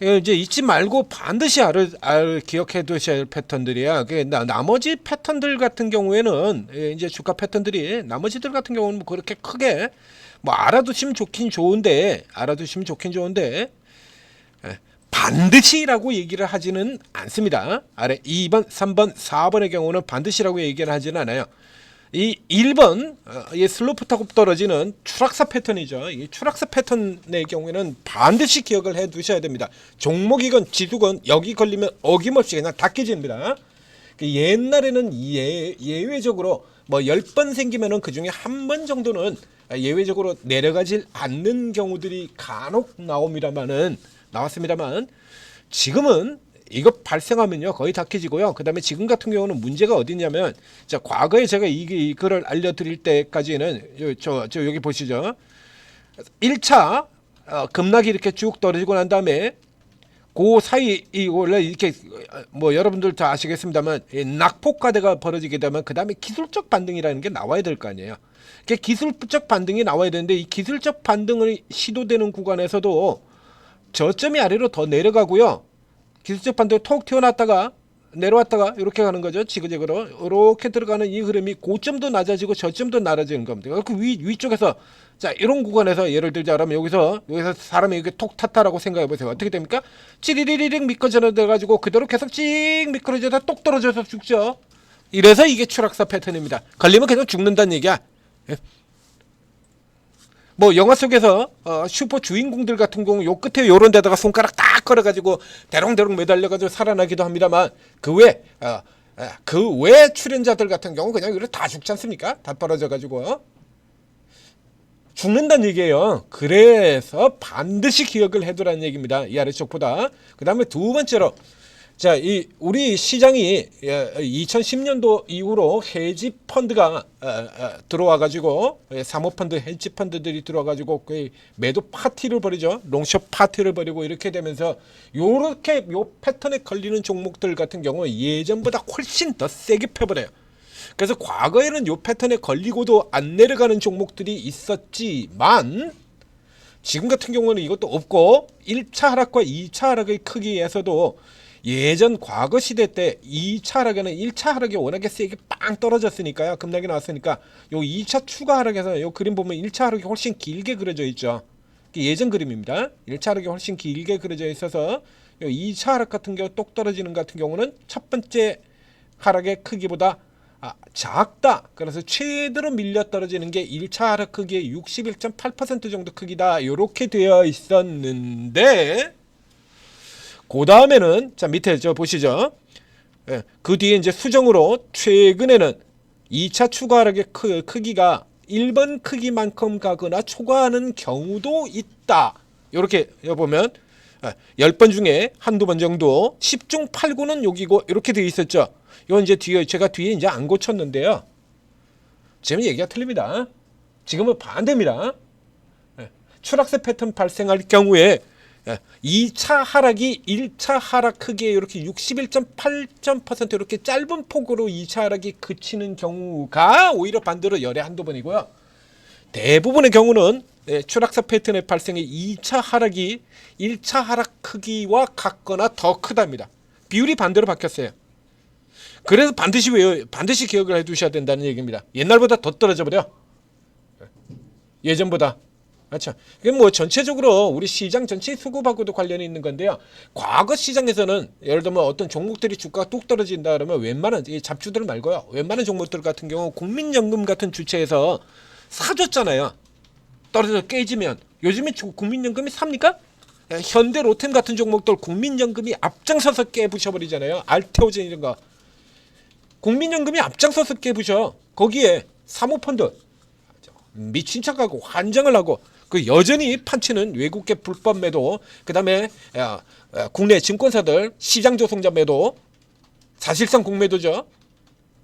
이제 잊지 말고 반드시 기억해 두셔야 할 패턴들이야. 나머지 패턴들 같은 경우에는 이제 주가 패턴들이 나머지들 같은 경우는 뭐 그렇게 크게 뭐 알아두시면 좋긴 좋은데 반드시라고 얘기를 하지는 않습니다. 아래 2번, 3번, 4번의 경우는 반드시라고 얘기를 하지는 않아요. 이 1번 이 슬로프 타고 떨어지는 추락사 패턴이죠. 이 추락사 패턴의 경우에는 반드시 기억을 해 두셔야 됩니다. 종목이건 지수건 여기 걸리면 어김없이 그냥 다 깨집니다. 옛날에는 예외적으로 뭐 10번 생기면은 그 중에 한 번 정도는 예외적으로 내려가질 않는 경우들이 간혹 나왔습니다만 지금은 이거 발생하면요 거의 다 깨지고요. 그 다음에 지금 같은 경우는 문제가 어디냐면, 자, 과거에 제가 이거를 알려드릴 때까지는 여기 보시죠. 1차 급락이 이렇게 쭉 떨어지고 난 다음에 그 사이 원래 이렇게 뭐 여러분들 다 아시겠습니다만 낙폭과대가 벌어지게 되면 그 다음에 기술적 반등이라는 게 나와야 될 거 아니에요. 기술적 반등이 나와야 되는데 이 기술적 반등을 시도되는 구간에서도 저점이 아래로 더 내려가고요. 기술적 반등 톡 튀어났다가 내려왔다가 이렇게 가는 거죠. 지그재그로 이렇게 들어가는 이 흐름이 고점도 낮아지고 저점도 낮아지는 겁니다. 그 위쪽에서 자 이런 구간에서 예를 들자면 여기서 사람이 이렇게 톡 탔다라고 생각해 보세요. 어떻게 됩니까? 찌리리리릭 미끄러져 가지고 그대로 계속 찡 미끄러져서 똑 떨어져서 죽죠. 이래서 이게 추락사 패턴입니다. 걸리면 그냥 죽는다는 얘기야. 뭐 영화 속에서 슈퍼 주인공들 같은 경우 요 끝에 요런 데다가 손가락 딱 걸어가지고 대롱대롱 매달려가지고 살아나기도 합니다만 그 외 출연자들 같은 경우 그냥 이렇게 다 죽지 않습니까? 다 떨어져가지고 죽는다는 얘기예요. 그래서 반드시 기억을 해두라는 얘기입니다. 이 아래쪽보다. 그 다음에 두 번째로, 자, 우리 시장이 2010년도 이후로 헤지 펀드가 들어와가지고 사모펀드, 헤지 펀드들이 들어와가지고 매도 파티를 벌이죠. 롱숏 파티를 벌이고 이렇게 되면서 요렇게 요 패턴에 걸리는 종목들 같은 경우 예전보다 훨씬 더 세게 펴버려요. 그래서 과거에는 요 패턴에 걸리고도 안 내려가는 종목들이 있었지만 지금 같은 경우는 이것도 없고 1차 하락과 2차 하락의 크기에서도 예전 과거 시대 때 2차 하락에는 1차 하락이 워낙에 세게 빵 떨어졌으니까요. 급락이 나왔으니까 요 2차 추가 하락에서 요 그림 보면 1차 하락이 훨씬 길게 그려져 있죠. 예전 그림입니다. 1차 하락이 훨씬 길게 그려져 있어서 요 2차 하락 같은 경우 똑 떨어지는 같은 경우는 첫 번째 하락의 크기보다 작다. 그래서 최대로 밀려 떨어지는 게 1차 하락 크기의 61.8% 정도 크기다. 이렇게 되어 있었는데 그 다음에는 자 밑에 저 보시죠. 그 뒤에 이제 수정으로 최근에는 2차 추가 하락의 크기가 1번 크기만큼 가거나 초과하는 경우도 있다. 이렇게 보면 10번 중에 한두 번 정도 10중 8구는 여기고 이렇게 되어 있었죠. 이건 이제 제가 뒤에 이제 안 고쳤는데요. 지금 얘기가 틀립니다. 지금은 반대입니다. 추락세 패턴 발생할 경우에 2차 하락이 1차 하락 크기에 이렇게 61.8% 이렇게 짧은 폭으로 2차 하락이 그치는 경우가 오히려 반대로 열에 한두 번이고요. 대부분의 경우는 추락세 패턴의 발생에 2차 하락이 1차 하락 크기와 같거나 더 크답니다. 비율이 반대로 바뀌었어요. 그래서 반드시 기억을 해두셔야 된다는 얘기입니다. 옛날보다 더 떨어져 버려. 예전보다. 그렇죠. 이게 뭐 전체적으로 우리 시장 전체 수급하고도 관련이 있는 건데요. 과거 시장에서는 예를 들면 어떤 종목들이 주가가 뚝 떨어진다 그러면 웬만한 잡주들 말고요. 웬만한 종목들 같은 경우 국민연금 같은 주체에서 사줬잖아요. 떨어져서 깨지면. 요즘에 국민연금이 삽니까? 현대 로템 같은 종목들 국민연금이 앞장서서 깨부셔버리잖아요. 알테오젠 이런 거. 국민연금이 앞장서서 깨부셔. 거기에 사모펀드 미친 척하고 환장을 하고 그 여전히 판치는 외국계 불법 매도, 그 다음에 국내 증권사들 시장 조성자 매도, 사실상 공매도죠.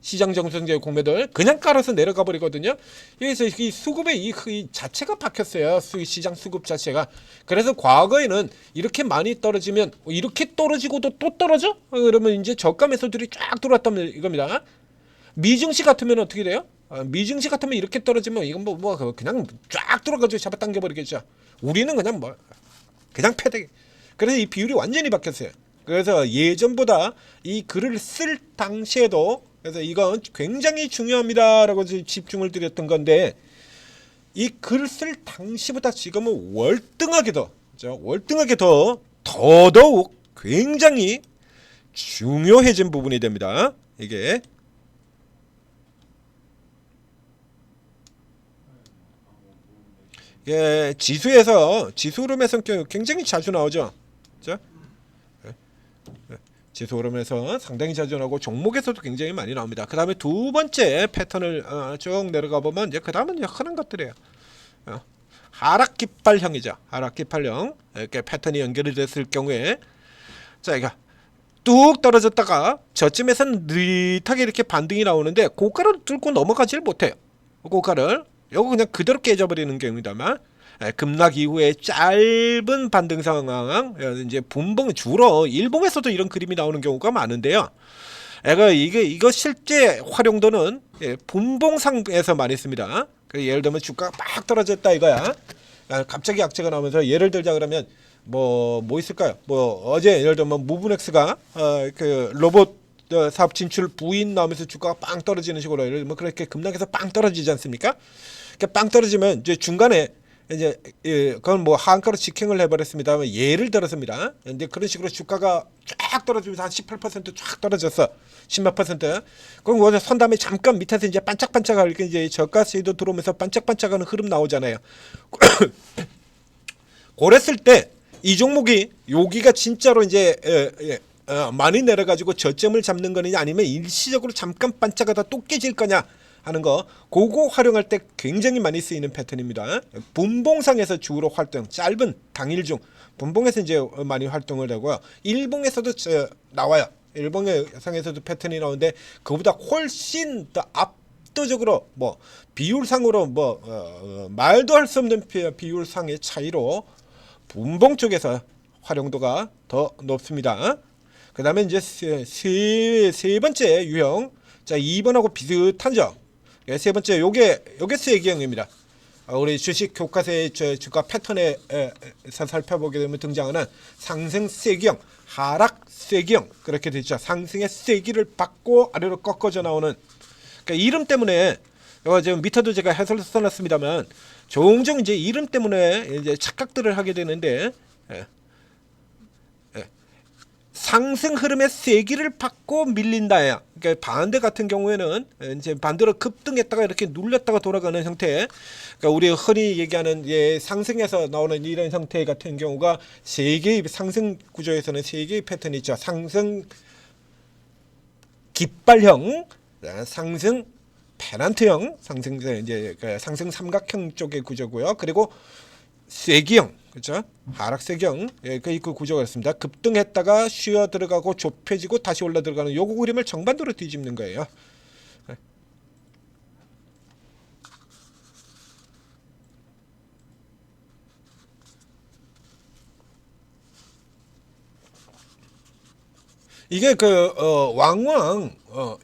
시장 조성자 공매도를 그냥 깔아서 내려가 버리거든요. 여기서 이 수급의 이 자체가 박혔어요. 시장 수급 자체가. 그래서 과거에는 이렇게 많이 떨어지면 이렇게 떨어지고도 또 떨어져? 그러면 이제 저가 매수들이 쫙 들어왔다면 이겁니다. 미증시 같으면 어떻게 돼요? 미증시 같으면 이렇게 떨어지면 이건 뭐 그냥 쫙 들어가지고 잡아당겨 버리겠죠. 우리는 그냥 그냥 패대. 그래서 이 비율이 완전히 바뀌었어요. 그래서 예전보다 이 글을 쓸 당시에도, 그래서 이건 굉장히 중요합니다라고 집중을 드렸던 건데, 이 글을 쓸 당시보다 지금은 월등하게 더, 그렇죠? 월등하게 더더욱 굉장히 중요해진 부분이 됩니다. 이게 지수에서 지수 흐름에서 굉장히 자주 나오죠. 그렇죠? 지수 흐름에서 상당히 자주 나오고 종목에서도 굉장히 많이 나옵니다. 그 다음에 두 번째 패턴을 쭉 내려가 보면 이제 그 다음은 흔한 것들이에요. 하락 깃발형이죠. 하락 깃발형. 이렇게 패턴이 연결이 됐을 경우에, 자, 이거 뚝 떨어졌다가 저쯤에서는 느릿하게 이렇게 반등이 나오는데 고가를 뚫고 넘어가질 못해요. 고가를 요거 그냥 그대로 깨져버리는 경우입니다만, 급락 이후에 짧은 반등 상황, 이제 분봉, 주로 일봉에서도 이런 그림이 나오는 경우가 많은데요. 이거 실제 활용도는 분봉상에서 많이 씁니다. 예를 들면 주가가 막 떨어졌다 이거야. 갑자기 악재가 나오면서, 예를 들자 그러면 뭐 있을까요? 어제 예를 들면 무브넥스가 그 로봇 사업 진출 부인 나오면서 주가가 빵 떨어지는 식으로, 예를 들면 그렇게 급락해서 빵 떨어지지 않습니까? 빵 떨어지면 이제 중간에 이제 그건 하한가로 직행을 해버렸습니다만, 예를 들어서입니다. 이제 그런 식으로 주가가 쫙 떨어지면서 한 18%쫙 떨어졌어. 10몇 %. 그럼 선 다음에 잠깐 밑에서 이제 반짝반짝할 이제 저가 수익도 들어오면서 반짝반짝하는 흐름 나오잖아요. 그랬을 때 이 종목이 여기가 진짜로 이제 많이 내려가지고 저점을 잡는 거냐, 아니면 일시적으로 잠깐 반짝하다 또 깨질 거냐 하는 거, 그거 활용할 때 굉장히 많이 쓰이는 패턴입니다. 분봉상에서 주로 활동, 짧은 당일 중 분봉에서 이제 많이 활동을 하고요. 일봉에서도 나와요. 일봉상에서도 패턴이 나오는데, 그보다 훨씬 더 압도적으로 비율상으로 말도 할 수 없는 비율상의 차이로 분봉 쪽에서 활용도가 더 높습니다. 그 다음에 이제 세 번째 유형, 자, 2번하고 비슷하죠. 세 번째, 요게 세기형입니다. 우리 주식 교과서의 주가 패턴에서 살펴보게 되면 등장하는 상승 세기형, 하락 세기형, 그렇게 되죠. 상승의 세기를 받고 아래로 꺾어져 나오는, 그러니까 이름 때문에, 이거 지금 밑에도 제가 해설을 써놨습니다만, 종종 이제 이름 때문에 이제 착각들을 하게 되는데, 상승 흐름의 세기를 받고 밀린다야. 그러니까 반대 같은 경우에는 이제 반대로 급등했다가 이렇게 눌렸다가 돌아가는 형태. 그러니까 우리 흔히 얘기하는 상승에서 나오는 이런 형태 같은 경우가 세 개의 상승 구조에서는 세 개의 패턴이 있죠. 상승 깃발형, 상승 페넌트형, 상승 삼각형 쪽의 구조고요. 그리고 세기형, 그렇죠? 하락 세기형, 그 구조가 있습니다. 급등했다가 쉬어 들어가고 좁혀지고 다시 올라 들어가는 요거 그림을 정반대로 뒤집는 거예요. 이게 왕왕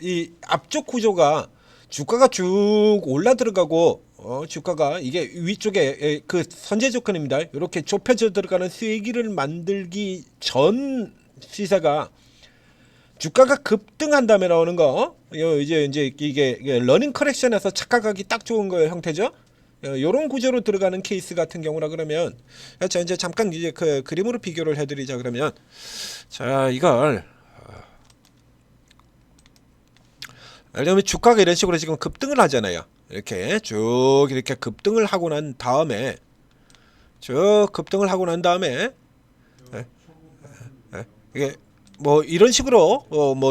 이 앞쪽 구조가 주가가 쭉 올라 들어가고, 주가가 이게 위쪽에 그 선제 조건입니다. 이렇게 좁혀져 들어가는 세기를 만들기 전 시세가, 주가가 급등한 다음에 나오는 거, 이제 이게 러닝 커렉션에서 착각하기 딱 좋은 거의 형태죠. 요런 구조로 들어가는 케이스 같은 경우라 그러면, 자, 이제 잠깐 이제 그 그림으로 비교를 해드리자 그러면, 자, 이걸 예를 들면 주가가 이런 식으로 지금 급등을 하잖아요. 이렇게 쭉 이렇게 급등을 하고 난 다음에, 이게 이런 식으로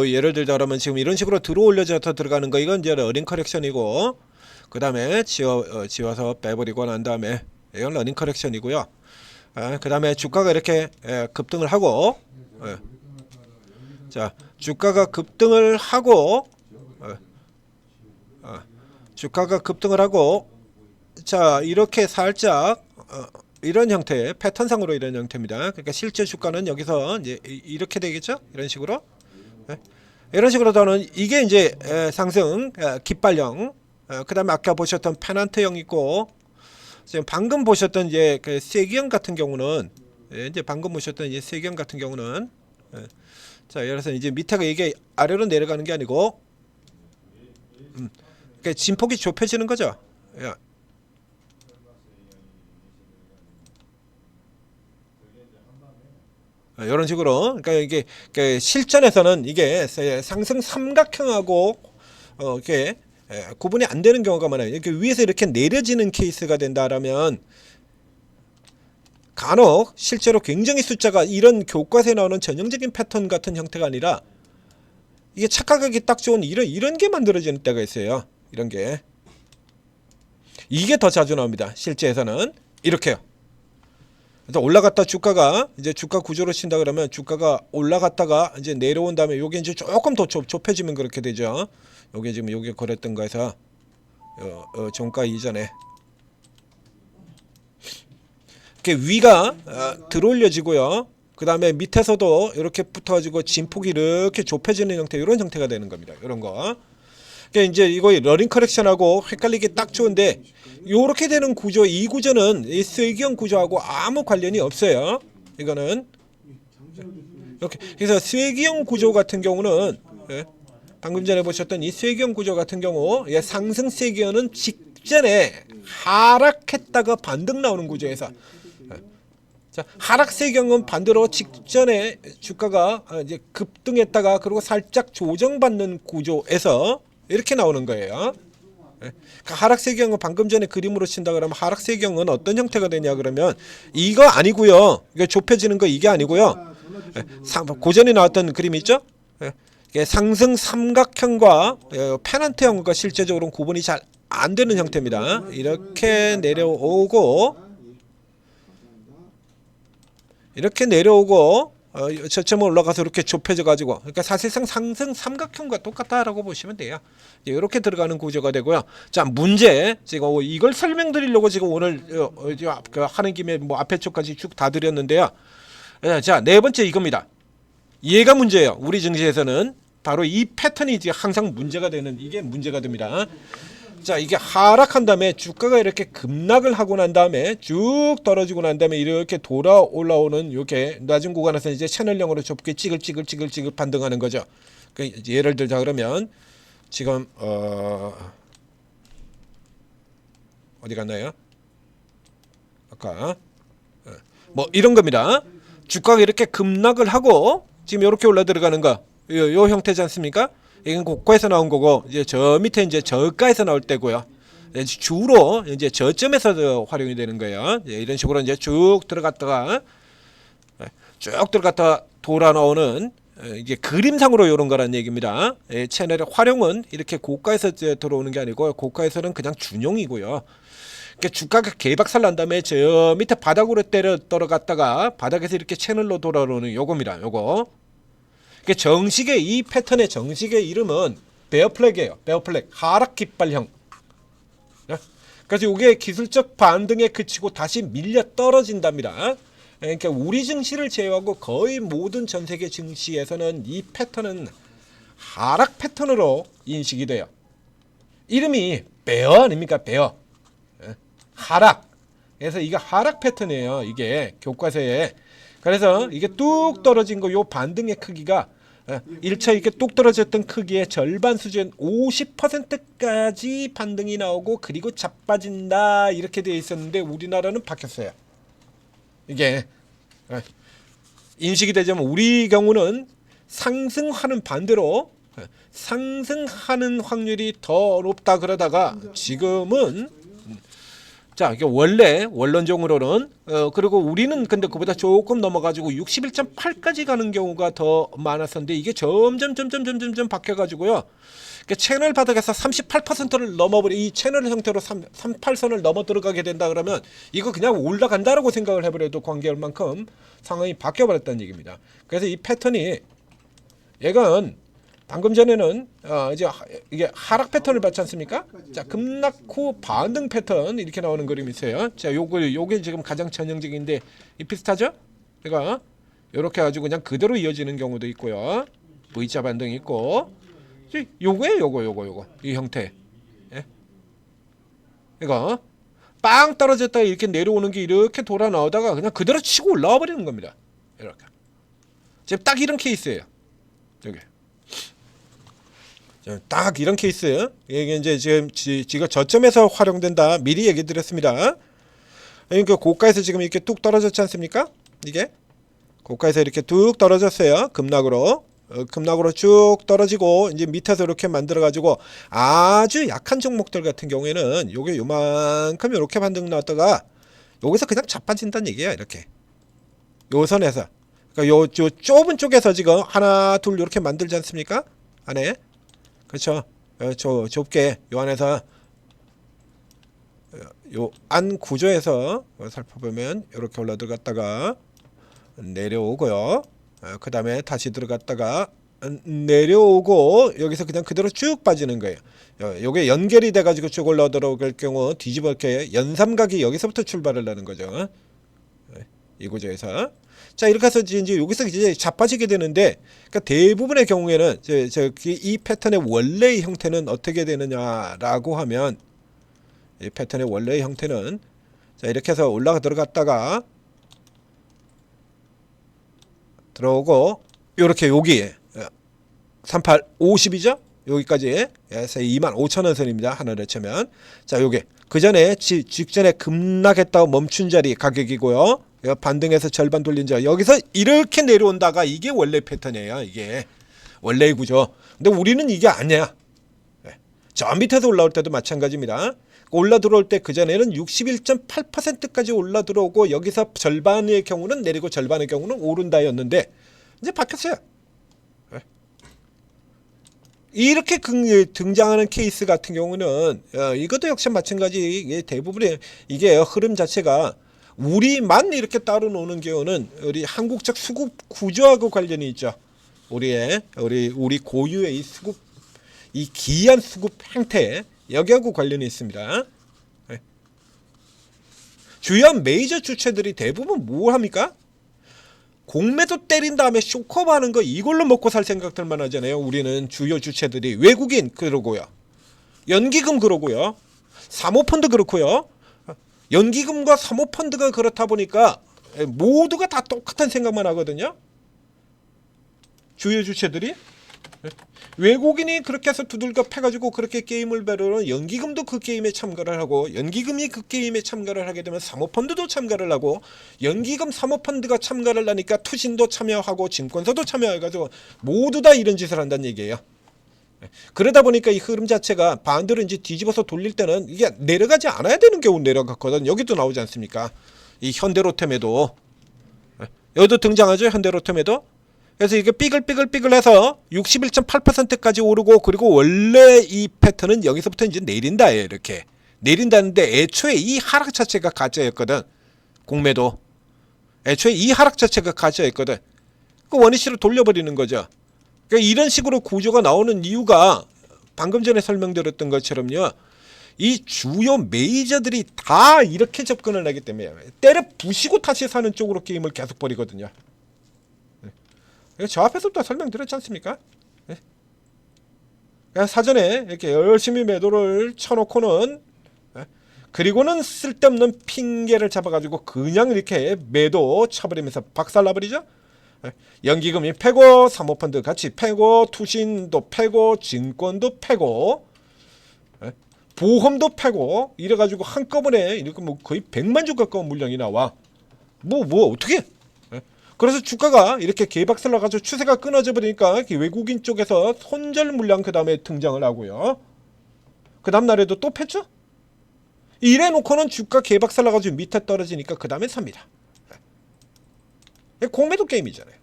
예를 들자 그러면 지금 이런 식으로 들어올려져서 들어가는 거, 이건 이제 러닝 커렉션이고, 그 다음에 지워서 빼버리고 난 다음에 이건 러닝 커렉션이고요. 그 다음에 주가가 이렇게 급등을 하고, 자, 주가가 급등을 하고, 자, 이렇게 살짝 이런 형태, 패턴상으로 이런 형태입니다. 그러니까 실제 주가는 여기서 이제 이렇게 되겠죠? 이런 식으로. 이런 식으로 저는 이게 이제 상승 깃발형, 그다음에 아까 보셨던 페넌트형 있고, 지금 방금 보셨던 이제 그 세기형 같은 경우는 예, 이제 방금 보셨던 이 세경 같은 경우는 예. 자, 예를 들어서 이제 밑에가 이게 아래로 내려가는 게 아니고 그러니까 진폭이 좁혀지는 거죠. 예. 이런 식으로 그러니까 이게 실전에서는 이게 상승 삼각형하고 이렇게 구분이 안 되는 경우가 많아요. 이렇게 위에서 이렇게 내려지는 케이스가 된다라면 간혹 실제로 굉장히 숫자가 이런 교과서에 나오는 전형적인 패턴 같은 형태가 아니라 이게 착각하기 딱 좋은 이런 게 만들어지는 때가 있어요. 이런 게 이게 더 자주 나옵니다. 실제에서는 이렇게요. 그래서 올라갔다 주가가 이제 주가 구조로 친다 그러면 주가가 올라갔다가 이제 내려온 다음에 요게 이제 조금 더 좁혀지면 그렇게 되죠. 요게 지금 요게 거랬던 거에서 종가 이전에 이렇게 위가 들어올려지고요. 그 다음에 밑에서도 이렇게 붙어가지고 진폭이 이렇게 좁혀지는 형태, 이런 형태가 되는 겁니다. 이런 거. 그러니까 이제 이거 러닝 커렉션하고 헷갈리기 딱 좋은데, 요렇게 되는 구조, 이 구조는 이 쇠기형 구조하고 아무 관련이 없어요. 이거는 이렇게. 그래서 쇠기형 구조 같은 경우는 방금 전에 보셨던 이 쇠기형 구조 같은 경우 상승 쇠기형은 직전에 하락했다가 반등 나오는 구조에서, 자, 하락세 경은 반대로 직전에 주가가 이제 급등했다가 그리고 살짝 조정받는 구조에서 이렇게 나오는 거예요. 그러니까 하락세 경은 방금 전에 그림으로 친다 그러면 하락세 경은 어떤 형태가 되냐 그러면 이거 아니고요. 이게 좁혀지는 거 이게 아니고요. 고전에 나왔던 그림 있죠? 상승 삼각형과 페넌트형과 실제적으로 구분이 잘 안 되는 형태입니다. 이렇게 내려오고 저점을 올라가서 이렇게 좁혀져 가지고, 그러니까 사실상 상승 삼각형과 똑같다라고 보시면 돼요. 이렇게 들어가는 구조가 되고요. 자, 문제 지금 이걸 설명드리려고 지금 오늘 하는 김에 뭐 앞에 쪽까지 쭉 다 드렸는데요. 자, 네 번째 이겁니다. 얘가 문제예요. 우리 증시에서는 바로 이 패턴이 이제 항상 문제가 되는, 이게 문제가 됩니다. 자, 이게 하락한 다음에 주가가 이렇게 급락을 하고 난 다음에 쭉 떨어지고 난 다음에 이렇게 돌아 올라오는, 이렇게 낮은 구간에서 이제 채널형으로 좁게 찌글찌글 반등하는 거죠. 예를 들자 그러면 지금 어디 갔나요? 아까 뭐 이런 겁니다. 주가가 이렇게 급락을 하고 지금 이렇게 올라 들어가는 거, 요 형태지 않습니까? 이건 고가에서 나온 거고, 이제 저 밑에 이제 저가에서 나올 때고요. 주로 이제 저점에서 활용이 되는 거예요. 이런 식으로 이제 쭉 들어갔다가 돌아 나오는, 이게 그림상으로 이런 거란 얘기입니다. 채널의 활용은 이렇게 고가에서 들어오는 게 아니고, 고가에서는 그냥 준용이고요. 그러니까 주가가 개박살 난 다음에 저 밑에 바닥으로 떨어갔다가 바닥에서 이렇게 채널로 돌아오는 요겁니다. 요거. 정식의 이 패턴의 정식의 이름은 베어 플래그예요. 베어 플래그, 하락 깃발형. 그래서 이게 기술적 반등에 그치고 다시 밀려 떨어진답니다. 그러니까 우리 증시를 제외하고 거의 모든 전 세계 증시에서는 이 패턴은 하락 패턴으로 인식이 돼요. 이름이 베어 아닙니까? 베어. 하락. 그래서 이게 하락 패턴이에요. 이게 교과서에. 그래서 이게 뚝 떨어진 거, 요 반등의 크기가 1차 이렇게 뚝 떨어졌던 크기의 절반 수준 50%까지 반등이 나오고 그리고 자빠진다, 이렇게 되어 있었는데 우리나라는 바뀌었어요. 이게 인식이 되자면 우리 경우는 상승하는 반대로 상승하는 확률이 더 높다 그러다가 지금은, 자, 이게 원론적으로는 그리고 우리는 근데 그보다 조금 넘어가지고 61.8까지 가는 경우가 더 많았었는데 이게 점점 바뀌어가지고요. 그러니까 채널 바닥에서 38%를 넘어버리, 이 채널 형태로 38선을 넘어 들어가게 된다 그러면 이거 그냥 올라간다라고 생각을 해버려도 관계할 만큼 상황이 바뀌어버렸다는 얘기입니다. 그래서 이 패턴이, 얘건 방금 전에는 이게 하락 패턴을 봤지 않습니까? 자, 급락 후 반등 패턴 이렇게 나오는 그림이 있어요. 자, 요게 지금 가장 전형적인데 이 비슷하죠? 그러니까 요렇게 가지고 그냥 그대로 이어지는 경우도 있고요. V자 반등이 있고, 요거예요. 요거 이 형태. 예? 이거 빵 떨어졌다가 이렇게 내려오는 게 이렇게 돌아 나오다가 그냥 그대로 치고 올라와 버리는 겁니다. 이렇게. 지금 딱 이런 케이스예요. 여기. 딱 이런 케이스. 이게 이제 지금 저점에서 활용된다. 미리 얘기 드렸습니다. 그러니까 고가에서 지금 이렇게 뚝 떨어졌지 않습니까? 이게 고가에서 이렇게 뚝 떨어졌어요. 급락으로 쭉 떨어지고 이제 밑에서 이렇게 만들어 가지고 아주 약한 종목들 같은 경우에는 요게 요만큼 이렇게 반등 나왔다가 여기서 그냥 자빠진다는 얘기야. 이렇게 요 선에서, 그러니까 요 좁은 쪽에서 지금 하나 둘 이렇게 만들지 않습니까? 안에, 그렇죠? 저 좁게 요 안에서 요 안 구조에서 살펴보면 이렇게 올라 들어갔다가 내려오고요. 그 다음에 다시 들어갔다가 내려오고 여기서 그냥 그대로 쭉 빠지는 거예요. 요게 연결이 돼가지고 쭉 올라 들어갈 경우 뒤집어 이렇게 연삼각이 여기서부터 출발을 하는 거죠. 이 구조에서. 자, 이렇게 해서 이제 여기서 이제 자빠지게 되는데, 그러니까 대부분의 경우에는 이 패턴의 원래의 형태는 어떻게 되느냐라고 하면, 이 패턴의 원래의 형태는, 자, 이렇게 해서 올라가 들어갔다가 들어오고 요렇게 여기 38 50이죠? 여기까지 해서 25,000원 선입니다. 하늘을 치면. 자, 요게 그 전에 직전에 급락했다고 멈춘 자리 가격이고요. 반등해서 절반 돌린 자리, 여기서 이렇게 내려온다가 이게 원래 패턴이에요. 이게 원래의 구조. 근데 우리는 이게 아니야. 저 밑에서 올라올 때도 마찬가지입니다. 올라 들어올 때 그전에는 61.8%까지 올라 들어오고 여기서 절반의 경우는 내리고 절반의 경우는 오른다였는데 이제 바뀌었어요. 이렇게 등장하는 케이스 같은 경우는 이것도 역시 마찬가지. 이게 대부분의 이게 흐름 자체가 우리만 이렇게 따로 노는 경우는 우리 한국적 수급 구조하고 관련이 있죠. 우리 고유의 이 수급, 이 기이한 수급 행태, 여기하고 관련이 있습니다. 주요한 메이저 주체들이 대부분 뭘 합니까? 공매도 때린 다음에 쇼커브 하는 거, 이걸로 먹고 살 생각들만 하잖아요. 우리는 주요 주체들이. 외국인 그러고요, 연기금 그러고요, 사모펀드 그렇고요. 연기금과 사모펀드가 그렇다 보니까 모두가 다 똑같은 생각만 하거든요. 주요 주체들이. 외국인이 그렇게 해서 두들겨 패가지고 그렇게 게임을 배우면 연기금도 그 게임에 참가를 하고, 연기금이 그 게임에 참가를 하게 되면 사모펀드도 참가를 하고, 연기금 사모펀드가 참가를 하니까 투신도 참여하고 증권사도 참여해가지고 모두 다 이런 짓을 한다는 얘기예요. 그러다 보니까 이 흐름 자체가 반대로 이제 뒤집어서 돌릴 때는 이게 내려가지 않아야 되는 경우 내려갔거든. 여기도 나오지 않습니까? 이 현대로템에도, 여기도 등장하죠. 현대로템에도. 그래서 이게 삐글삐글삐글해서 61.8%까지 오르고, 그리고 원래 이 패턴은 여기서부터 이제 내린다. 이렇게 내린다는데 애초에 이 하락 자체가 가짜였거든. 공매도 애초에 이 하락 자체가 가짜였거든. 그 원위치로 돌려버리는 거죠. 그러니까 이런 식으로 구조가 나오는 이유가 방금 전에 설명드렸던 것처럼요, 이 주요 메이저들이 다 이렇게 접근을 하기 때문에 때려 부시고 다시 사는 쪽으로 게임을 계속 벌이거든요. 저 앞에서부터 설명드렸지 않습니까? 사전에 이렇게 열심히 매도를 쳐놓고는, 그리고는 쓸데없는 핑계를 잡아가지고 그냥 이렇게 매도 쳐버리면서 박살나버리죠. 연기금이 패고, 사모펀드 같이 패고, 투신도 패고, 증권도 패고, 보험도 패고, 이래가지고 한꺼번에 이렇게 뭐 거의 100만 주 가까운 물량이 나와. 뭐 어떻게? 그래서 주가가 이렇게 개박살 나가지고 추세가 끊어져 버리니까 외국인 쪽에서 손절 물량 그 다음에 등장을 하고요. 그 다음 날에도 또 팼죠. 이래 놓고는 주가 개박살 나가지고 밑에 떨어지니까 그 다음에 삽니다. 공매도 게임이잖아요.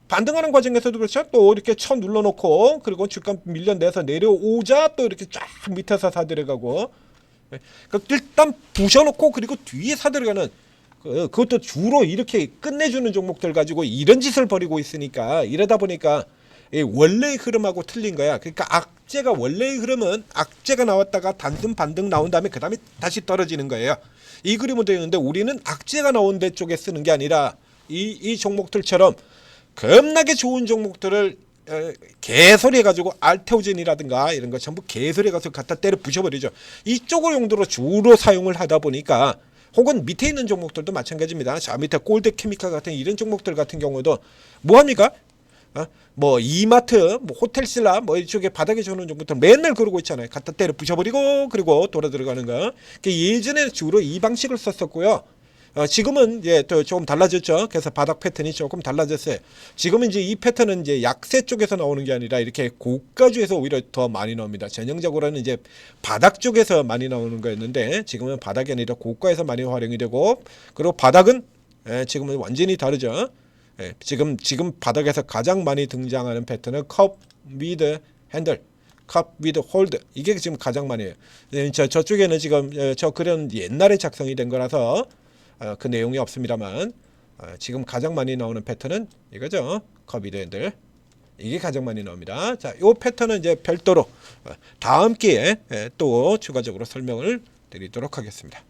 반등하는 과정에서도 그렇죠. 또 이렇게 쳐 눌러놓고, 그리고 주가 밀려내서 내려오자 또 이렇게 쫙 밑에서 사들어가고, 그러니까 일단 부셔놓고 그리고 뒤에 사들어가는, 그것도 주로 이렇게 끝내주는 종목들 가지고 이런 짓을 벌이고 있으니까, 이러다 보니까 원래의 흐름하고 틀린 거야. 그러니까 악재가, 원래의 흐름은 악재가 나왔다가 단순 반등 나온 다음에 그 다음에 다시 떨어지는 거예요. 이 그림은 되는데 우리는 악재가 나온 데 쪽에 쓰는 게 아니라 이 종목들처럼 겁나게 좋은 종목들을 개소리 해가지고 알테오젠이라든가 이런 거 전부 개소리 해가지고 갖다 때려 부셔버리죠. 이쪽을 용도로 주로 사용을 하다 보니까 혹은 밑에 있는 종목들도 마찬가지입니다. 자, 밑에 골드 케미칼 같은 이런 종목들 같은 경우도 뭐합니까? 뭐 이마트, 뭐 호텔신라, 뭐 이쪽에 바닥에 주는 종목들 맨날 그러고 있잖아요. 갖다 때려 부셔버리고 그리고 돌아 들어가는 거. 예전에는 주로 이 방식을 썼었고요. 지금은 이제 또 조금 달라졌죠. 그래서 바닥 패턴이 조금 달라졌어요. 지금은 이제 이 패턴은 이제 약세 쪽에서 나오는 게 아니라 이렇게 고가주에서 오히려 더 많이 나옵니다. 전형적으로는 이제 바닥 쪽에서 많이 나오는 거였는데 지금은 바닥이 아니라 고가에서 많이 활용이 되고, 그리고 바닥은 지금은 완전히 다르죠. 지금 바닥에서 가장 많이 등장하는 패턴은 컵 위드 핸들, 컵 위드 홀드, 이게 지금 가장 많이 해요. 저쪽에는 지금 저 글은 옛날에 작성이 된 거라서 그 내용이 없습니다만 지금 가장 많이 나오는 패턴은 이거죠. 컵 위드 핸들, 이게 가장 많이 나옵니다. 자, 이 패턴은 이제 별도로 다음 기회에 또 추가적으로 설명을 드리도록 하겠습니다.